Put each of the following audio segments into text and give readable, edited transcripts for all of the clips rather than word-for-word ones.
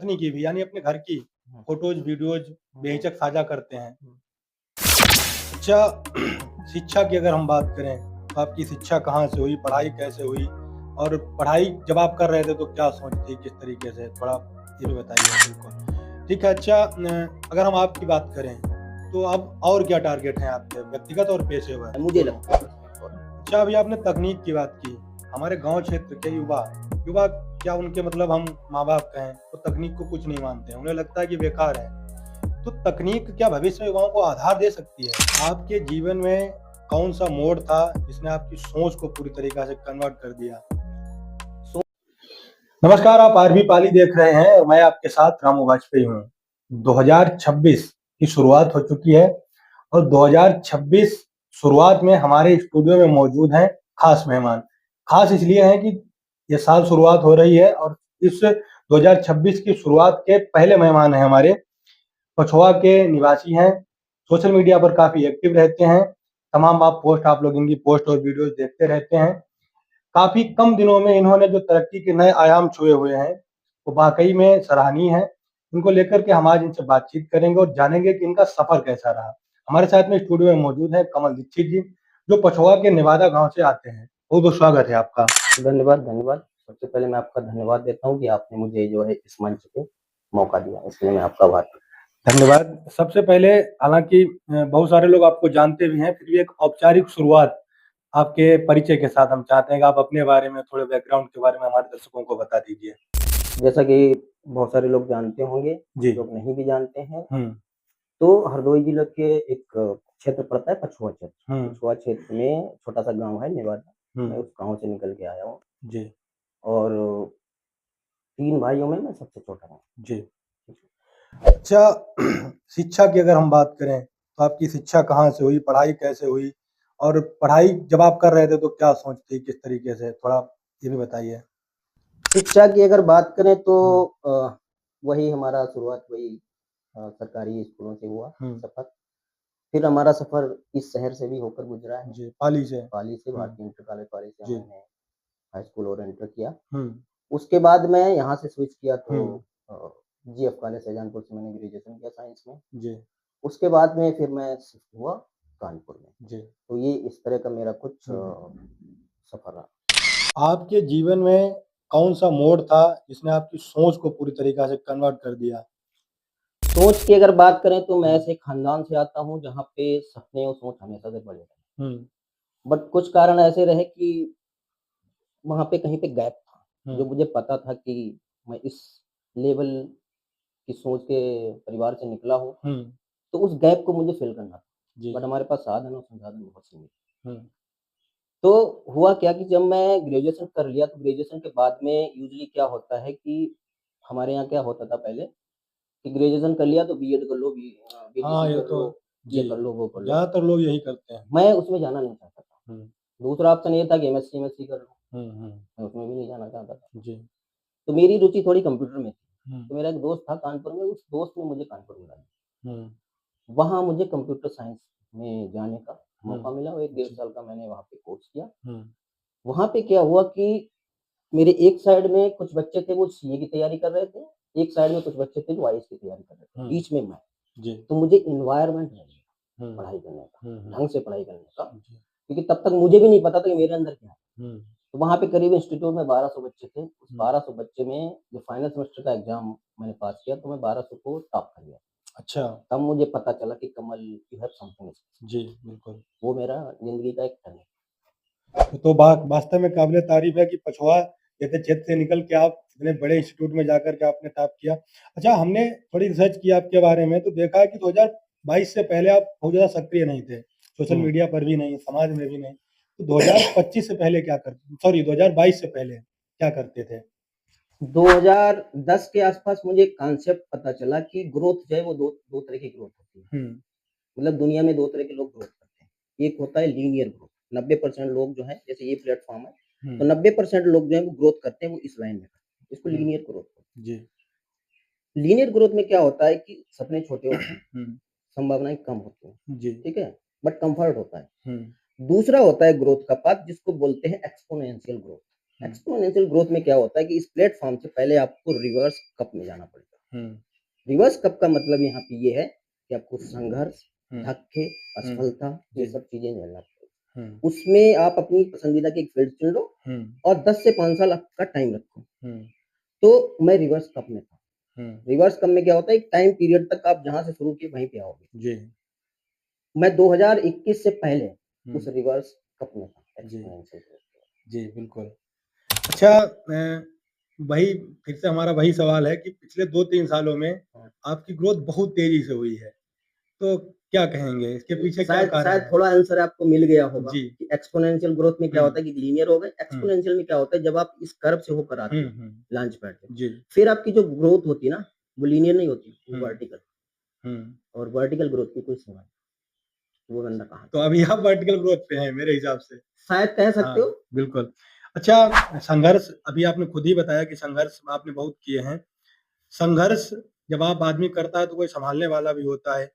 अपनी की भी, यानी अपने घर की फोटोज वीडियोज बेहिचक साझा करते हैं। अच्छा, शिक्षा की अगर हम बात करें तो आपकी शिक्षा कहाँ से हुई, पढ़ाई कैसे हुई, और पढ़ाई जब आप कर रहे थे तो क्या सोच थी, किस तरीके से, थोड़ा ये भी बताइए। बिल्कुल ठीक है। अच्छा, अगर हम आपकी बात करें तो अब और क्या टारगेट है आपके, व्यक्तिगत और पेशेवर? मुझे लगता है। अच्छा, अभी आपने तकनीक की बात की। हमारे गांव क्षेत्र के युवा युवा क्या उनके मतलब हम माँ बाप कहें तो तकनीक को कुछ नहीं मानते हैं, उन्हें लगता है कि बेकार है। तो तकनीक क्या भविष्य में युवाओं को आधार दे सकती है? आपके जीवन में कौन सा मोड़ था जिसने आपकी सोच को पूरी तरीके से कन्वर्ट कर दिया? नमस्कार, आप आरबी पाली देख रहे हैं और मैं आपके साथ रामू वाजपेयी हूँ। 2026 की शुरुआत हो चुकी है और 2026 शुरुआत में हमारे स्टूडियो में मौजूद हैं खास मेहमान। खास इसलिए हैं कि ये साल शुरुआत हो रही है और इस 2026 की शुरुआत के पहले मेहमान हैं हमारे। पछवा के निवासी हैं, सोशल मीडिया पर काफी एक्टिव रहते हैं, तमाम आप लोग इनकी पोस्ट और वीडियोस देखते रहते हैं। काफी कम दिनों में इन्होंने जो तरक्की के नए आयाम छुए हुए हैं वो वाकई में सराहनीय है। इनको लेकर के हम आज इनसे बातचीत करेंगे और जानेंगे कि इनका सफर कैसा रहा। हमारे साथ में स्टूडियो में मौजूद है कमल दीक्षित जी, जो पछवा के नेवादा गांव से आते हैं। बहुत बहुत स्वागत है आपका। धन्यवाद धन्यवाद। सबसे पहले मैं आपका धन्यवाद देता हूँ कि आपने मुझे जो है इस मंच पे मौका दिया, इसलिए मैं आपका आभार। धन्यवाद। सबसे पहले, हालांकि बहुत सारे लोग आपको जानते भी हैं, फिर भी एक औपचारिक शुरुआत आपके परिचय के साथ हम चाहते हैं कि आप अपने बारे में, थोड़े बैकग्राउंड के बारे में हमारे दर्शकों को बता दीजिए। जैसा कि बहुत सारे लोग जानते होंगे, जी। लोग नहीं भी जानते हैं, तो हरदोई जिले के एक क्षेत्र पड़ता है पछुआ क्षेत्र। पछुआ क्षेत्र में छोटा सा गांव है नेवादा, मैं उस गांव से निकल के आया हूँ जी। और 3 भाइयों में मैं सबसे छोटा हूँ जी। अच्छा, शिक्षा की अगर हम बात करें तो आपकी शिक्षा कहाँ से हुई, पढ़ाई कैसे हुई, और पढ़ाई जब आप कर रहे थे तो क्या सोच थी, किस तरीके से, थोड़ा ये भी बताइए। शिक्षा की अगर बात करें तो वही हमारा शुरुआत वही सरकारी स्कूलों से हुआ सफर। फिर हमारा सफर इस शहर से भी होकर गुजरा है। जी, पाली से भारतीय इंटर कॉलेज पाली से जी। मैंने हाई स्कूल और इंटर किया। उसके बाद मैं यहाँ से स्विच किया तो जीएफ कॉलेज शाहजहानपुर से मैंने ग्रेजुएशन किया साइंस में जी। उसके बाद में फिर मैं शिफ्ट हुआ कानपुर में जी। तो ये इस तरह का मेरा कुछ सफर रहा। आपके जीवन में कौन सा मोड़ था जिसने आपकी सोच को पूरी तरीके से कन्वर्ट कर दिया? सोच की अगर बात करें तो मैं ऐसे खानदान से आता हूँ जहाँ पे सपने और सोच हमेशा से बड़े रहे, बट कुछ कारण ऐसे रहे कि वहाँ पे कहीं पे गैप था जो मुझे पता था कि मैं इस लेवल की सोच के परिवार से निकला हूँ, तो उस गैप को मुझे फिल करना था, बट हमारे पास साधन और संसाधन बहुत सीमित। तो हुआ क्या कि जब मैं ग्रेजुएशन कर लिया तो ग्रेजुएशन के बाद में यूजुअली क्या होता है कि हमारे यहाँ क्या होता था पहले कि ग्रेजुएशन कर लिया तो बीएड कर लो, ये कर लो, वो कर लो। ज्यादातर लोग यही करते हैं। मैं उसमें जाना नहीं चाहता था। दूसरा ऑप्शन ये था कि एमएससी कर लो, मैं उसमें भी नहीं जाना चाहता था। जी। तो मेरी रुचि थोड़ी कंप्यूटर में थी। तो मेरा एक दोस्त था कानपुर में, उस दोस्त ने मुझे कानपुर बुलाया। वहाँ मुझे कंप्यूटर साइंस में जाने का मौका मिला और 1 डेढ़ साल का मैंने वहाँ पे कोर्स किया। वहाँ पे क्या हुआ कि मेरे एक साइड में कुछ बच्चे थे वो सीए की तैयारी कर रहे थे, एक साइड में कुछ बच्चे थे जो आईएएस की तैयारी कर रहे थे, बीच में मैं। तो मुझे एनवायरनमेंट मिल गया पढ़ाई करने का, ढंग से पढ़ाई करने का, क्योंकि तब तक मुझे भी नहीं पता था कि मेरे अंदर क्या है। तो वहाँ पे करीब इंस्टीट्यूट में 1200 बच्चे थे। उस 1200 बच्चे में जो फाइनल सेमेस्टर का एग्जाम मैंने पास किया तो मैं 1200 को टॉप कर गया। अच्छा। तब मुझे पता चला कि कमल यू हैव समथिंग। जी बिल्कुल, वो मेरा जिंदगी का एक टर्निंग। तो वास्तव में काबिले तारीफ है कि पछवा जैसे क्षेत्र से निकल के आप इतने बड़े इंस्टीट्यूट में जाकर के आपने टॉप किया। अच्छा, हमने थोड़ी रिसर्च किया आपके बारे में तो देखा कि 2022 से पहले आप बहुत ज्यादा सक्रिय नहीं थे, सोशल मीडिया पर भी नहीं, समाज में भी नहीं। तो 2025 से पहले क्या करते, सॉरी 2022 से पहले क्या करते थे? 2010 के आसपास मुझे कॉन्सेप्ट पता चला कि ग्रोथ जो है वो दो तरह की ग्रोथ होती है। मतलब दुनिया में 2 तरह के लोग ग्रोथ करते हैं। एक होता है लीनियर ग्रोथ, 90% लोग जो है, जैसे ये प्लेटफॉर्म है तो 90% लोग जो है वो ग्रोथ करते हैं, वो इस लाइन में करते हैं, इसको लीनियर ग्रोथ बोलते हैं। जी। लीनियर ग्रोथ में क्या होता है कि सपने छोटे होते हैं, संभावनाएं कम होती हैं, ठीक है, बट कंफर्ट होता है। दूसरा होता है ग्रोथ का पाथ जिसको बोलते हैं एक्सपोनेंशियल ग्रोथ। एक्सपोनेंशियल ग्रोथ में क्या होता है कि इस प्लेटफॉर्म से पहले आपको रिवर्स कप में जाना पड़ेगा। रिवर्स कप का मतलब यहाँ पे ये है कि आपको संघर्ष, धक्के, असफलता, ये सब चीजें झेलना पड़ेगा। उसमें आप अपनी पसंदीदा की एक फील्ड चुन लो और 10 से 5 साल आपका टाइम रखो। तो मैं रिवर्स कप में था। रिवर्स कप में क्या होता है, एक टाइम पीरियड तक आप जहां से शुरू किए वहीं पे आओगे जी। मैं 2021 से पहले उस रिवर्स कप में था जी बिल्कुल। अच्छा, वही फिर से हमारा वही सवाल है कि पिछले 2-3 सालों में आपकी ग्रोथ बहुत तेजी से हुई है, तो क्या कहेंगे इसके पीछे क्या कारण है? शायद थोड़ा आंसर आपको मिल गया होगा जी। कि एक्सपोनेंशियल ग्रोथ में क्या होता है कि लीनियर हो गए, एक्सपोनेंशियल में क्या होता है जब आप इस कर्व से होकर आते हो लॉन्च पैड पे, फिर आपकी जो ग्रोथ होती है ना वो लीनियर नहीं होती, वो वर्टिकल, और वर्टिकल ग्रोथ की कोई सीमा नहीं, वो बंदा कहाँ। तो अभी आप वर्टिकल ग्रोथ पे हैं मेरे हिसाब से, शायद कह सकते हो। बिल्कुल। अच्छा, संघर्ष अभी आपने खुद ही बताया कि संघर्ष आपने बहुत किए हैं। संघर्ष जब आप आदमी करता है तो कोई संभालने वाला भी होता है,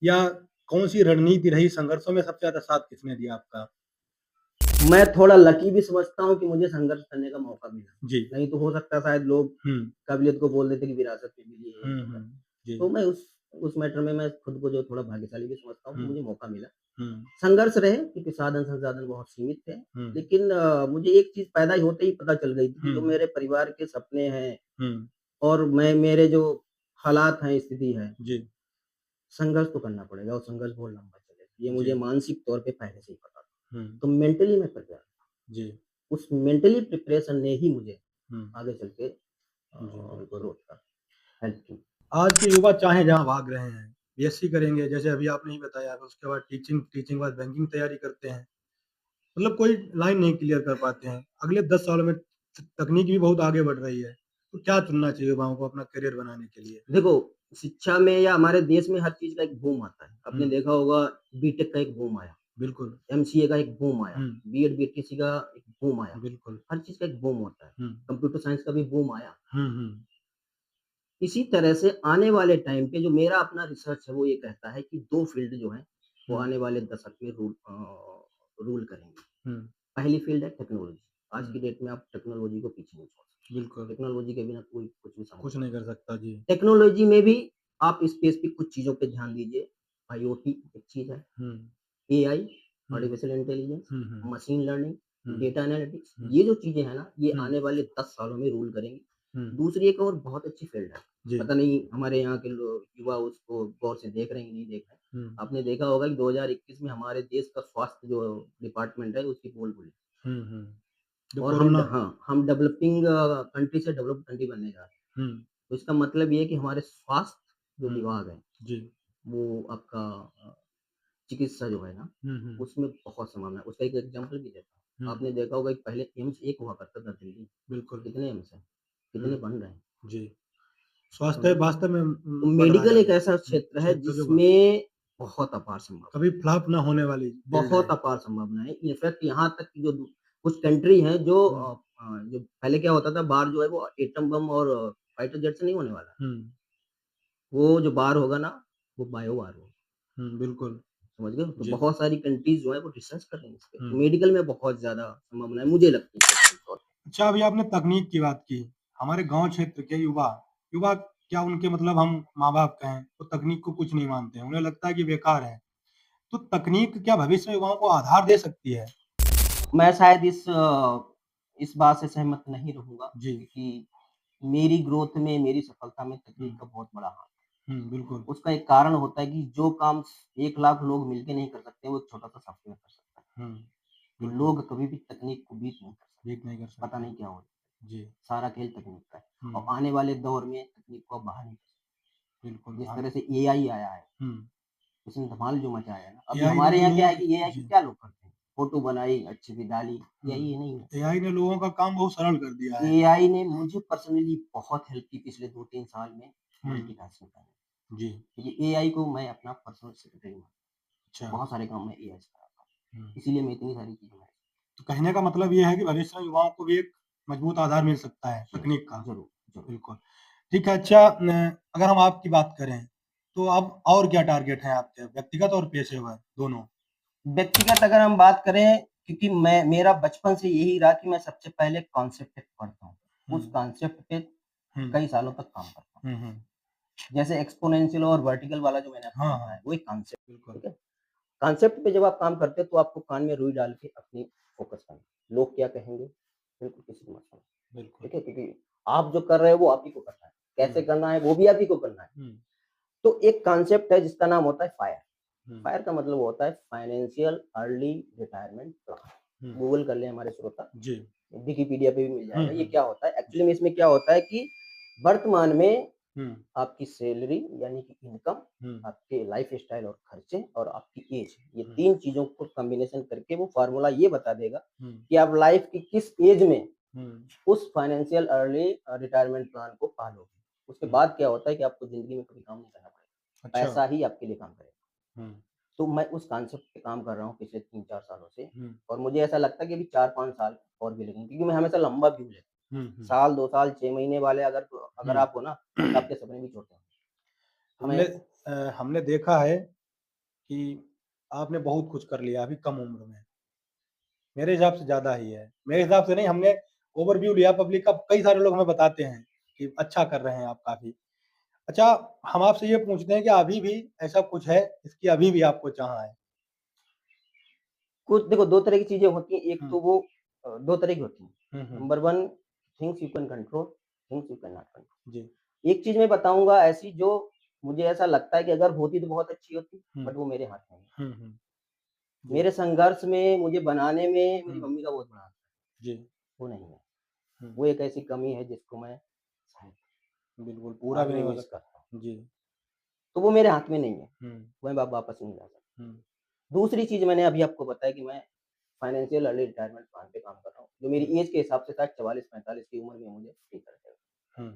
या कौन सी रणनीति रही संघर्षों में, सबसे ज्यादा साथ किसने दिया आपका? मैं थोड़ा लकी भी समझता हूँ कि मुझे संघर्ष करने का मौका मिला जी। नहीं तो हो सकता है शायद लोग काबिलियत को बोल देते कि विरासत में मिली है, तो मैं उस मैटर में मैं खुद को जो थोड़ा भाग्यशाली भी समझता हूँ, मुझे मौका मिला। संघर्ष रहे क्योंकि साधन संसाधन बहुत सीमित थे, लेकिन मुझे एक चीज पैदा ही होते ही पता चल गई थी कि जो मेरे परिवार के सपने हैं और मेरे जो हालात हैं, स्थिति है जी, संघर्ष तो करना पड़ेगा और संघर्ष बहुत लंबा चलेगा, ये मुझे मानसिक तौर पे पहले से ही पता था। तो मेंटली मैं प्रिपेयर था जी। उस मेंटली प्रिपरेशन ने ही मुझे आगे चल के ग्रोथ का हेल्प की। आज के युवा चाहे जहाँ भाग रहे हैं, बीएससी करेंगे जैसे अभी आपने ही बताया, उसके बाद टीचिंग बाद बैंकिंग तैयारी करते हैं, मतलब कोई लाइन नहीं क्लियर कर पाते हैं। अगले 10 सालों में तकनीक भी बहुत आगे बढ़ रही है, तो क्या चुनना चाहिए युवाओं को अपना करियर बनाने के लिए? देखो, शिक्षा में या हमारे देश में हर चीज का एक बूम आता है। आपने देखा होगा बीटेक का एक बूम आया, बिल्कुल, एमसीए का एक बूम आया, बीएड बीटीसी का एक बूम आया, बिल्कुल, हर चीज का एक बूम होता है। कंप्यूटर साइंस का भी बूम आया। इसी तरह से आने वाले टाइम पे जो मेरा अपना रिसर्च है वो ये कहता है कि 2 फील्ड जो है वो आने वाले दशक में रूल करेंगे। पहली फील्ड है टेक्नोलॉजी। आज की डेट में आप टेक्नोलॉजी को पीछे नहीं छोड़ सकते। बिल्कुल, टेक्नोलॉजी के बिना कोई कुछ नहीं कर सकता जी। टेक्नोलॉजी में भी आप स्पेसिफिक कुछ चीजों पे ध्यान दीजिए। आईओटी एक चीज है, AI, artificial intelligence, machine learning, data analytics, ये जो चीजें हैं ना, ये आने वाले 10 सालों में रूल करेंगी। दूसरी एक और बहुत अच्छी फील्ड है, पता नहीं हमारे यहाँ के लोग युवा उसको गौर से देख रहे हैं नहीं देख रहे हैं। आपने देखा होगा कि 2021 में हमारे देश का स्वास्थ्य जो डिपार्टमेंट है उसकी पोल खुली और हम डेवलपिंग कंट्री से डेवलप्ड कंट्री बनने जा रहे हैं। तो इसका मतलब ये है कि हमारे स्वास्थ्य जो विभाग है जी, वो आपका चिकित्सा जो है ना, उसमें बहुत संभावना है। उसका एक एग्जांपल भी देता हूँ। आपने देखा होगा कि पहले एम्स एक हुआ करता था दिल्ली, बिल्कुल, कितने एम्स हैं, कितने बन रहे हैं जी। स्वास्थ्य वास्तव में मेडिकल एक ऐसा क्षेत्र है जिसमें बहुत अपार संभावना, कभी फ्लॉप ना होने वाली, बहुत अपार संभावना है। इनफैक्ट यहाँ तक कि जो कुछ कंट्री हैं जो पहले क्या होता था, बार जो है वो एटम बम और फाइटर जेट से नहीं होने वाला, वो जो बार होगा ना वो बायो बार होगा। बिल्कुल, समझ गए। तो बहुत सारी कंट्रीज जो है वो रिसर्च कर रही हैं इस पे। तो मेडिकल में बहुत ज्यादा संभावना है मुझे लगती है। अच्छा, अभी आपने तकनीक की बात की, हमारे गांव क्षेत्र के युवा क्या उनके मतलब हम माँ बाप कहें तो तकनीक को कुछ नहीं मानते हैं, उन्हें लगता है कि बेकार है, तो तकनीक क्या भविष्य में युवाओं को आधार दे सकती है? मैं शायद इस बात से सहमत नहीं रहूंगा जी, कि मेरी ग्रोथ में, मेरी सफलता में तकनीक का बहुत बड़ा हाथ है। बिल्कुल। उसका एक कारण होता है कि जो काम 1 लाख लोग मिलके नहीं कर सकते, वो छोटा सा सॉफ्टवेयर कर सकता है। तो लोग कभी भी तकनीक को बीट नहीं कर सकते। पता नहीं क्या हो जी, सारा खेल तकनीक का है और आने वाले दौर में तकनीक को बाहर नहीं कर सकते। बिल्कुल, जिस तरह से एआई आया है, उसने धमाल जो मचाया है ना। अभी हमारे यहाँ क्या है कि एआई क्या लोग करते हैं, फोटो बनाई, अच्छी सी डाली, यही नहीं है। एआई ने लोगों का काम बहुत सरल कर दिया है। एआई ने मुझे पर्सनली बहुत हेल्प की पिछले 2-3 साल में मल्टीटास्किंग करने जी। ये एआई को मैं अपना पर्सनल सेक्रेटरी मानता हूँ। बहुत सारे काम मैं एआई से कराता हूँ, इसीलिए मैं इतनी सारी चीजें। तो कहने का मतलब ये है कि भविष्य में युवाओं को भी एक मजबूत आधार मिल सकता है तकनीक का। जरूर, बिल्कुल, ठीक है। अच्छा, अगर हम आपकी बात करें तो अब और क्या टारगेट है आपके, व्यक्तिगत और पेशेवर दोनों? व्यक्तिगत अगर हम बात करें, क्योंकि मेरा बचपन से यही रहा कि मैं सबसे पहले कॉन्सेप्ट पढ़ता हूँ, उस कॉन्सेप्ट पे कई सालों तक काम करता हूँ। जैसे एक्सपोनेंशियल और वर्टिकल वाला जो मैंने आपको हाँ, बताया, वो एक कॉन्सेप्ट, बिल्कुल। ठीक है। कॉन्सेप्ट पे जब आप काम करते हो तो आपको कान में रुई डाल के अपनी फोकस करना। लोग क्या कहेंगे, बिल्कुल किसी को मत सुनो, बिल्कुल। ठीक है, क्योंकि आप जो कर रहे हो वो आप ही को करना है, कैसे करना है वो भी आप ही को करना है। तो एक कॉन्सेप्ट है जिसका नाम होता है फायर। फायर का मतलब होता है financial early retirement plan. Google कर ले हमारे श्रोता, जी। विकिपीडिया पे भी मिल जाएगा। ये क्या होता है एक्चुअली में, इसमें क्या होता है कि वर्तमान में आपकी सैलरी यानी कि इनकम, आपके लाइफ स्टाइल और खर्चे और आपकी एज, ये 3 चीजों को कॉम्बिनेशन करके वो फार्मूला ये बता देगा कि आप लाइफ की किस एज में उस फाइनेंशियल अर्ली रिटायरमेंट प्लान को पालोगे। उसके बाद क्या होता है कि आपको जिंदगी में कभी काम नहीं करना पड़ेगा, अच्छा। पैसा ही आपके लिए काम करेगा। तो मैं उस कॉन्सेप्ट पे काम कर रहा हूँ पिछले 3-4 सालों से, और मुझे ऐसा लगता है कि अभी 4-5 साल और भी लगेंगे, क्योंकि मैं हमेशा लंबा व्यू लेता हूँ। साल 2 साल 6 महीने वाले अगर आप हो ना, तो आपके सपने भी छोटे हैं। हमने देखा है कि आपने बहुत कुछ कर लिया अभी कम उम्र में। मेरे हिसाब से ज्यादा ही है, मेरे हिसाब से नहीं, हमने ओवरव्यू लिया पब्लिक का, कई सारे लोग हमें बताते हैं कि अच्छा कर रहे हैं आप काफी। अच्छा, हम आपसे ये पूछते हैं कि अभी भी ऐसा कुछ है इसकी अभी भी आपको चाह है? कुछ देखो, 2 तरह की चीजें होती हैं, एक तो वो 2 तरह की होती हैं। Number 1 things you can control, things you can not control. जी। एक चीज मैं बताऊंगा ऐसी जो मुझे ऐसा लगता है कि अगर होती तो बहुत अच्छी होती, बट वो मेरे हाथ में नहीं। मेरे संघर्ष में, मुझे बनाने में मेरी मम्मी का बहुत बड़ा हाथ है। जी। वो नहीं है, वो एक ऐसी कमी है जिसको मैं शायद बिल्कुल पूरा भी नहीं मिस करता हूँ। जी। तो वो मेरे हाथ में नहीं है, वो मैं वापस नहीं ला सकता। दूसरी चीज मैंने अभी आपको बताया कि मैं फाइनेंशियल अर्ली रिटायरमेंट प्लान पे काम कर रहा हूँ, जो मेरी एज के हिसाब से शायद 44-45 की उम्र में मुझे फ्री कर देगा।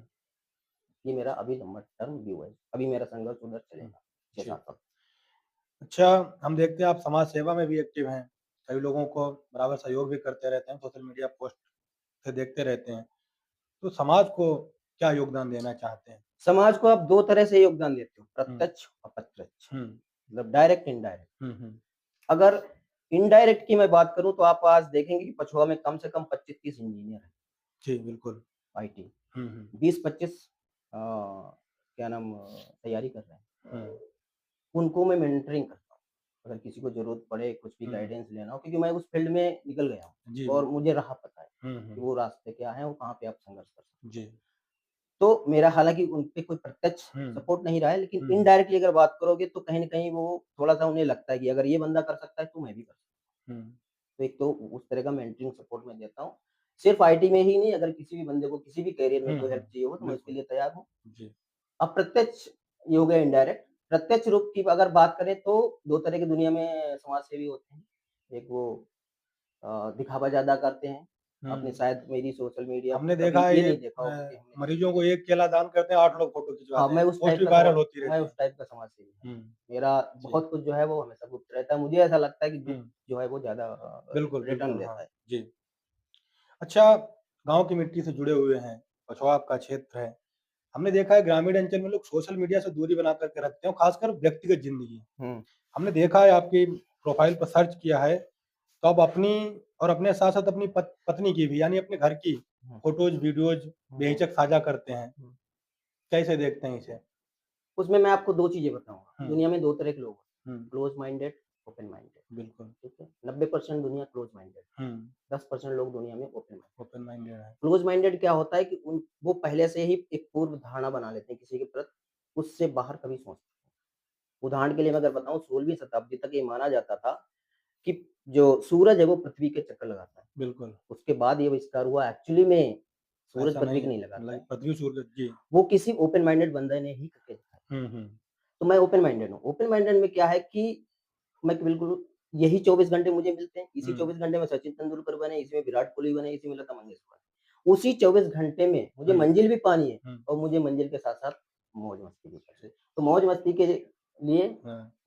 ये मेरा अभी लंबा टर्म व्यू है, अभी मेरा संघर्ष उधर चलेगा 6-7 साल। अच्छा, हम देखते हैं आप समाज सेवा में भी एक्टिव हैं, कई लोगों को बराबर सहयोग भी करते रहते हैं, सोशल मीडिया पोस्ट से देखते रहते हैं। तो समाज को क्या योगदान देना चाहते हैं? समाज को आप 2 तरह से योगदान देते हो, प्रत्यक्ष और अप्रत्यक्ष, मतलब डायरेक्ट इनडायरेक्ट। अगर इनडायरेक्ट की मैं बात करूं तो आप आज देखेंगे कि पछुआ में कम से कम 25-30 इंजीनियर हैं। जी, बिल्कुल। आईटी 20-25 क्या नाम तैयारी कर रहे हैं। उनको मैं मेंटरिंग करता हूँ, अगर किसी को जरूरत पड़े, कुछ भी गाइडेंस लेना हो, क्योंकि मैं उस फील्ड में निकल गया हूँ और मुझे राह पता है कि वो रास्ते क्या है और कहाँ पे आप संघर्ष कर सकते हैं। तो मेरा हालांकि उन पे कोई प्रत्यक्ष सपोर्ट नहीं रहा है, लेकिन इनडायरेक्टली अगर बात करोगे तो कहीं ना कहीं वो थोड़ा सा उन्हें लगता है कि अगर ये बंदा कर सकता है तो मैं भी कर सकता हूँ। तो एक तो उस तरह का मेंटरिंग सपोर्ट मैं देता हूँ, सिर्फ आईटी में ही नहीं, अगर किसी भी बंदे को किसी भी करियर में कोई हेल्प चाहिए हो तो मैं उसके लिए तैयार हूँ। अप्रत्यक्ष ये हो गया इनडायरेक्ट। प्रत्यक्ष रूप की अगर बात करें तो 2 तरह की दुनिया में समाज सेवी होते हैं। एक वो दिखावा ज्यादा करते हैं, आपने शायद मेरी सोशल मीडिया हमने पे देखा कभी है ये ये नहीं देखा होगा कि हमने मरीजों को एक केला दान करते हैं, 8 लोग फोटो हाँ, खिंचवाते मैं हैं, उस पोस्ट टाइप भी का वायरल होती मैं रहती उस है। टाइप का समाज सेवी हूँ। मेरा बहुत कुछ जो है वो हमेशा गुप्त रहता है, मुझे ऐसा लगता है कि गुप्त जो है वो ज्यादा बिल्कुल, रिटर्न बिल्कुल, देता हाँ, है। जी। अच्छा, गाँव की मिट्टी से जुड़े हुए हैं, पछुआ आपका क्षेत्र है। हमने देखा है ग्रामीण अंचल में लोग सोशल मीडिया से दूरी बना कर के रखते हैं, खासकर व्यक्तिगत ज़िंदगी। हमने देखा है आपकी प्रोफ़ाइल पर सर्च किया है, तो आप अपनी और अपने साथ-साथ अपनी पत्नी की भी, यानी अपने घर की फ़ोटोज़, वीडियोज़ बेहिचक साझा करते हैं। कैसे देखते हैं इसे? उसमें मैं आपको 2 चीजें बताऊँगा। दुनिया में 2 तरह के लोग हैं, क्लोज़ माइंडेड, ओपन माइंडेड। बिल्कुल, ठीक है? 90% दुनिया क्लोज़ माइंडेड, 10% लोग दुनिया में ओपन माइंडेड है। क्लोज़ माइंडेड क्या होता है कि वो पहले से ही एक पूर्व धारणा बना लेते हैं किसी के प्रति, उससे बाहर कभी सोचते नहीं। उदाहरण के लिए मैं अगर बताऊँ, 16वीं शताब्दी तक ये माना जाता था कि जो सूरज है वो पृथ्वी के चक्कर लगाता है। बिल्कुल। उसके बाद ये आविष्कार हुआ, एक्चुअली में सूरज पृथ्वी को नहीं लगाता है। पृथ्वी सूरज जी। वो किसी ओपन माइंडेड बंदे ने ही करके दिखाया। तो मैं ओपन माइंडेड हूँ। ओपन माइंडेड में क्या है कि मैं बिल्कुल यही 24 घंटे मुझे मिलते हैं, इसी 24 घंटे में सचिन तेंदुलकर बने, इसी में विराट कोहली बने, इसी में लता मंगेशकर बने। उसी 24 घंटे में मुझे मंजिल भी पानी है और मुझे मंजिल के साथ-साथ मौज-मस्ती भी करनी है। तो मौज-मस्ती के लिए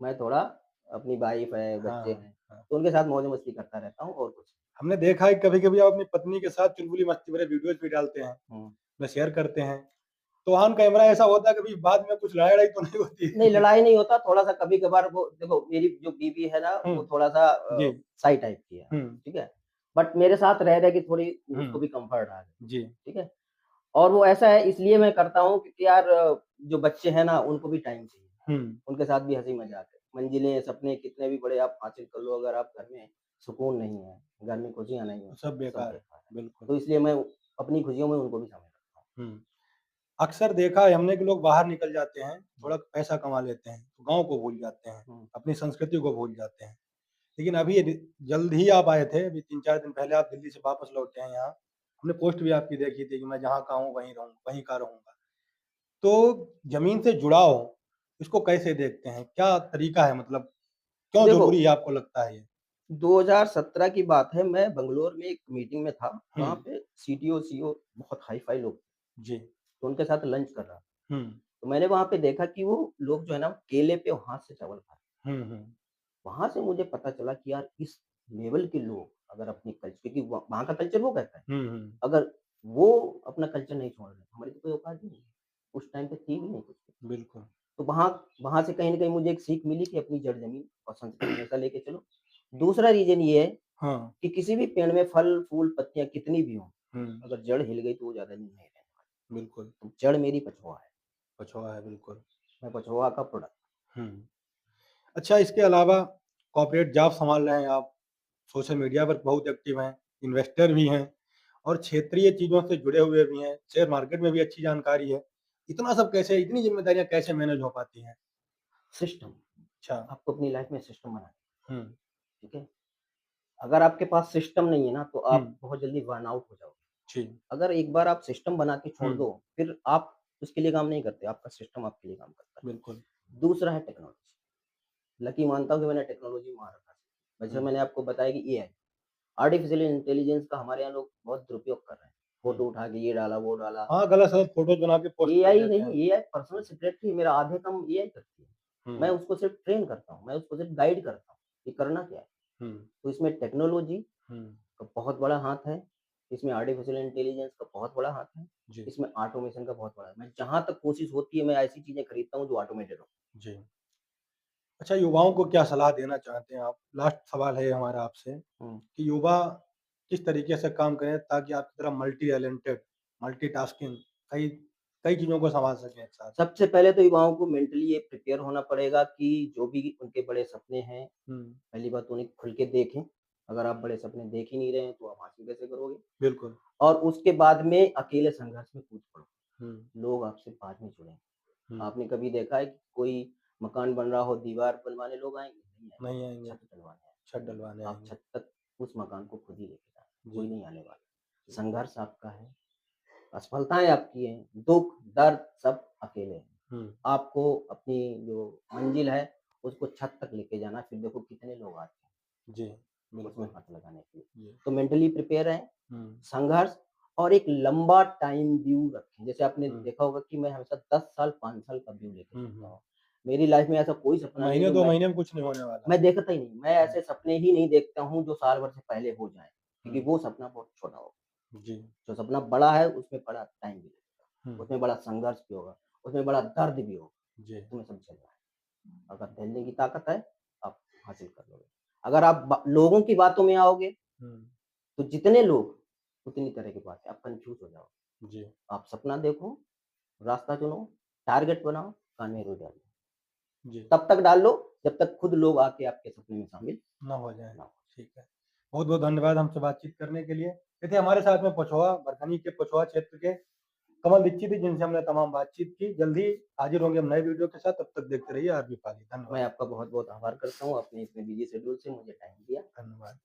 मैं थोड़ा, अपनी वाइफ है, बच्चे हैं, तो उनके साथ मौज-मस्ती करता रहता हूँ और कुछ। हमने देखा है कभी-कभी आप अपनी पत्नी के साथ चुलबुली मस्ती भरे वीडियोज़ भी डालते हैं, में शेयर करते हैं। तो ऑन कैमरा ऐसा होता है कभी बाद में कुछ लड़ाई-वड़ाई तो नहीं होती? नहीं, लड़ाई नहीं होता, थोड़ा-सा कभी-कभार वो देखो, मेरी जो बीवी है ना वो थोड़ा-सा शाई टाइप की है, ठीक है? बट मेरे साथ रह के थोड़ी उसको भी कम्फर्ट आ गया। जी। ठीक है? और वो ऐसा है इसलिए मैं करता हूँ क्योंकि यार जो बच्चे हैं ना उनको भी टाइम चाहिए, उनके साथ भी हंसी मजाक है। मंजिलें सपने कितने भी बड़े आप हासिल कर लो, अगर आप घर में सुकून नहीं है, घर में खुशियां नहीं है, सब बेकार है। है। बिल्कुल। तो इसलिए मैं अपनी खुशियों में उनको भी शामिल रखता हूँ। अक्सर देखा है हमने कि लोग बाहर निकल जाते हैं, थोड़ा पैसा कमा लेते हैं, तो गाँव को भूल जाते हैं, अपनी संस्कृति को भूल जाते हैं। लेकिन अभी जल्द ही आप आए थे, अभी 3-4 दिन पहले आप दिल्ली से वापस लौटे हैं यहाँ। हमने पोस्ट भी आपकी देखी थी कि मैं जहाँ का हूँ वहीं का रहूँगा। तो ज़मीन से जुड़ाव, इसको कैसे देखते हैं? क्या तरीका है, मतलब क्यों देखो ज़रूरी है आपको लगता है ये? 2017 की बात है, मैं बंगलोर में एक मीटिंग में था, वहाँ हुँ, पे सीटीओ, सीईओ बहुत हाई-फाई लोग, जी। तो उनके साथ लंच कर रहा था। हुँ, तो मैंने वहाँ पे देखा कि वो लोग जो है ना केले पे हाथ से चावल खा रहे हैं। हुँ। वहाँ से मुझे पता चला कि यार इस लेवल के लोग अगर अपनी कल्चर, क्योंकि वहाँ का कल्चर वो कहता है, हुँ। अगर वो अपना कल्चर नहीं छोड़ रहे, हमारी तो कोई औकात ही नहीं है। उस टाइम पे थी भी नहीं कुछ भी। बिल्कुल। तो वहाँ वहाँ से कहीं न कहीं मुझे एक सीख मिली कि अपनी जड़ ज़मीन और संस्कृति हमेशा लेके चलो। दूसरा रीज़न ये है हाँ। कि किसी भी पेड़ में फल, फूल, पत्तियाँ कितनी भी हों, हुँ, अगर जड़ हिल गई तो वो ज़्यादा दिन नहीं रहने वाली। बिल्कुल। तो जड़ मेरी पछुआ है, पछुआ है, बिल्कुल। मैं पछुआ का प्रोडक्ट। हुँ। अच्छा, इसके अलावा कॉर्पोरेट जॉब सँभाल रहे हैं आप, सोशल मीडिया पर बहुत एक्टिव हैं, इन्वेस्टर भी हैं और क्षेत्रीय चीज़ों से जुड़े हुए भी हैं, शेयर मार्केट में भी अच्छी जानकारी है। इतना सब कैसे, इतनी ज़िम्मेदारियाँ कैसे मैनेज हो पाती हैं? सिस्टम, अच्छा। आपको अपनी लाइफ़ में सिस्टम बनाना है, हुँ, ठीक है? अगर आपके पास सिस्टम नहीं है ना, तो हुँ, आप बहुत जल्दी बर्नआउट हो जाओगे। जी। अगर एक बार आप सिस्टम बना के छोड़ हुँ, दो, फिर आप उसके लिए काम नहीं करते, आपका सिस्टम आपके लिए काम करता बिल्कुल। है। दूसरा है टेक्नोलॉजी। लकी मानता हूँ कि मैंने टेक्नोलॉजी महारत हासिल की। वैसे हुँ, मैंने आपको बताया कि एआई, आर्टिफिशियल इंटेलिजेंस का हमारे यहाँ लोग बहुत दुरुपयोग कर रहे हैं। हुँ। फ़ोटो उठा के ये डाला, वो डाला। हाँ, गलत-सलत फ़ोटोज़ बना के पोस्ट कर एआई देते नहीं, हैं। एआई पर्सनल सेक्रेटरी मेरा आधे काम एआई करती है। मैं हुँ, उसको सिर्फ़ ट्रेन करता हूँ, मैं उसको सिर्फ़ गाइड करता हूँ, कि करना क्या है। हुँ, तो इसमें टेक्नोलॉजी हुँ, का बहुत बड़ा हाथ है, इसमें आर्टिफिशियल इंटेलिजेंस का बहुत बड़ा हाथ है, जी, इसमें ऑटोमेशन का बहुत बड़ा है। मैं जहाँ तक कोशिश होती है, मैं ऐसी चीज़ें खरीदता हूँ जो ऑटोमेटेड हो। जी। अच्छा, युवाओं को क्या सलाह देना चाहते हैं आप? लास्ट सवाल है हमारा आपसे हुँ। कि युवा किस तरीके से काम करें ताकि आपकी तरह मल्टी टैलेंटेड, मल्टीटास्किंग, कई कई चीज़ों को सँभाल सकें एक साथ? सबसे पहले तो युवाओं को मेंटली ये प्रिपेयर होना पड़ेगा कि जो भी उनके बड़े सपने हैं, हुँ, पहली बात तो उन्हें खुल के देखें। अगर आप बड़े सपने देख ही नहीं रहे हैं, तो आप हासिल कैसे करोगे? बिल्कुल। और उसके बाद में अकेले संघर्ष में कूद पड़ो। हुँ, लोग आपसे बाद में जुड़ेंगे। हुँ, आपने कभी देखा है कि कोई मकान बन रहा हो, दीवार बनवाने लोग आएँगे? नहीं आएँगे, नहीं आएँगे, छत डलवाने आएँगे। छत डलवाने आप आएँगे। छत तक उस मकान को खुद ही लेके जाना, जी, कोई नहीं आने वाला। जी, संघर्ष आपका है, असफलताएँ आपकी हैं, दुःख, दर्द सब अकेले हैं। हुँ, आपको अपनी जो मंजिल है, उसको छत तक लेके जाना है, फिर देखो कितने लोग आते हैं जी, उसमें बिल्कुल, हाथ लगाने के लिए। जी, तो मेंटली प्रिपेयर रहें, हुँ, संघर्ष और एक लंबा टाइम व्यू रखें। जैसे आपने हुँ, देखा होगा कि मैं हमेशा 10 साल, 5 साल का व्यू लेके हुँ, चलता हुँ। हूँ। मेरी लाइफ में ऐसा कोई सपना नहीं महीने जो 2 महीने में कुछ नहीं होने वाला। मैं देखता ही नहीं। मैं हुँ, ऐसे सपने ही नहीं देखता हूँ जो साल भर से पहले हो जाएँ, क्योंकि हुँ, वो सपना बहुत छोटा होगा। जी, जो सपना बड़ा है उसमें बड़ा टाइम भी लगेगा, हुँ, उसमें बड़ा संघर्ष भी होगा, उसमें बड़ा दर्द भी होगा, जी, तुम्हें सब झेलना है। अगर झेलने की ताकत है, आप हासिल कर लोगे। अगर आप लोगों की बातों में आओगे, हुँ, तो जितने लोग, उतनी तरह की बातें, आप कन्फ्यूज़ हो जाओगे। जी, आप सपना देखो, रास्ता चुनो, टारगेट बनाओ, कान में रुई डालो। जी, तब तक डाल लो, जब तक खुद लोग आके आपके सपने में शामिल ना हो जाए, ना हो। ठीक है। बहुत-बहुत धन्यवाद हमसे बातचीत करने के लिए। ये थे हमारे साथ में पछौआ, बरगनी के पछौआ क्षेत्र के कमल दीक्षित जी, जिनसे हमने तमाम बातचीत की। जल्द ही हाज़िर होंगे हम नए वीडियो के साथ, तब तक देखते रहिए आरबी पाली। मैं धन्यवाद, आपका बहुत-बहुत आभार करता हूँ, आपने इतने बिज़ी शेड्यूल से मुझे टाइम दिया। धन्यवाद।